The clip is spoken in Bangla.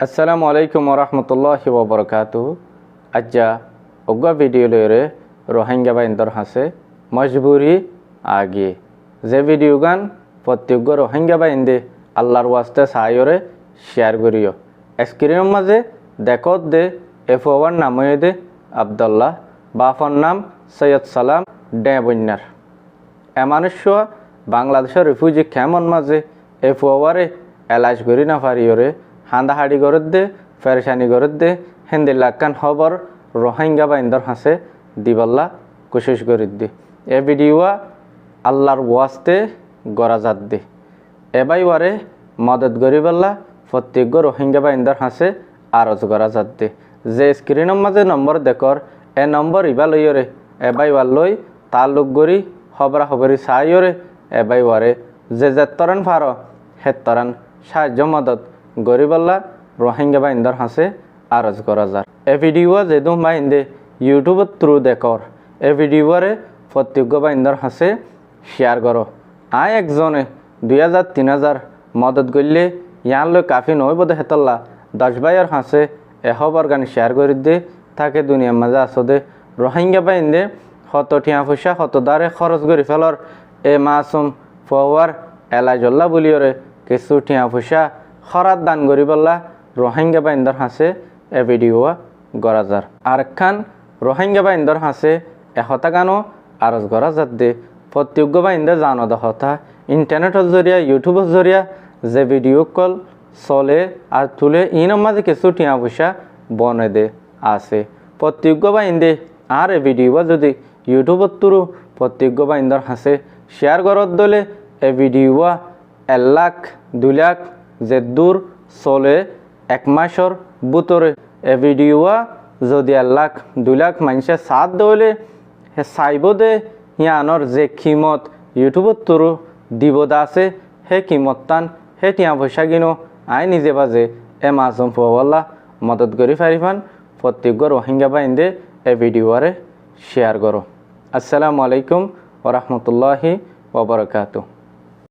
আসসালামু আলাইকুম ওরহমতুল্লাহি ওবরকাতুহু। আজ্জা অগ্গা ভিডিও লয়রে রোহিঙ্গা বাইন্দর হাসে মজবুরি আগে যে ভিডিও গান প্রত্যেক রোহিঙ্গা বাইন্দে আল্লাহর ওয়াস্তে সায়রে শেয়ার করিও। স্ক্রিনের মাঝে দেখত দে এফওয়ার নাম দে আবদুল্লাহ, বাফর নাম সৈয়দ সালাম ডে বন্যার এমানুষ বাংলাদেশের রিফিউজি ক্যাম্পর মাঝে এফওয়ারে এলাজ করি না পারিওরে হান্দাহাড়ি গরত দে ফেরেশানি গরত দে হেন্দি লাক্কান খবর রোহিঙ্গা বাইন্দর হাসে দিবাল্লা কোশিশ করি দি এ ভিডিও আল্লাহর ওয়াস্তে গড়া যাত দে এবাই ওয়ারে মদত গরিবাল্লা প্রত্যেক রোহিঙ্গা বাইন্দর হাসে আরজ করা যাত দে যে স্ক্রিনের মাঝে নম্বর দেখর এ নম্বর ইবা লইরে এবাই ওয়ার লই তালুক গরি খবরা খবরি চাইরে এবাই ওয়ারে যে তরণ ফার হে তরণ সাহায্য মদত গরিবাল্লা রোহিঙ্গা বাইন্দর হাসে আরজ করা যায়। এ ভিডিও যেদু বাইন্দে ইউটিউবের থ্রু দেখর এ ভিডিওরে প্রত্যেক বাইন্দর হাসে শেয়ার করো। আয় একজনে 2000-3000 মদত করলে ইয়ান লই কাফি নয় বোধ হেতল্লা 10 ভাইয়ের হাসে এ খবর গান শেয়ার করে দে তাকে দুনিয়ার মাঝে আসদে রোহিঙ্গা বাইন্দে কত টিয়া পয়সা কত দারে খরচ করি ফেলর এ মাসুম ফওয়ার এলাজল্লা বলিওরে কিছু টিয়া পয়সা খরাত দান করি বললা রোহিঙ্গা বাইন্দর হাসে এ ভিডিও গড়া যার। আর খান রোহিঙ্গা বাইন্দর হাসে এহতা গানো আরজ গড়া যাত দে প্রত্যেক বাইন্দে জানো দহতা ইন্টারনেটের জরিয়া ইউটিউবের জরিয়া যে ভিডিও কল চলে আর তুলে ইনের মাঝে কিছু টিয়া পয়সা বনে দে আছে প্রত্যেক বাইন্দে আর এ ভিডিও যদি ইউটিউবত তুরু প্রত্যেক বাইন্দর হাসে শেয়ার করত দলে এ ভিডিও 1 লাখ 2 লাখ যে দূর চলে 1 মাসর বুতরে এ ভিডিও যদি 1 লাখ 2 লাখ মানুষে সাথ দলে হে চাইব দে হিয়ানর যে কিমত ইউটিউবত তোর দিব আছে হে কিমত টান হে টিয়া পয়সা কিনো আই নিজে বাজে এ মাসুম ফওয়াল্লা মদত করি পারিফান প্রত্যেক রোহিঙ্গা বাইন্দে এ ভিডিওরে শেয়ার করো। আসসালামু আলাইকুম ওরহমতুল্লাহি ওবরকাতুহু।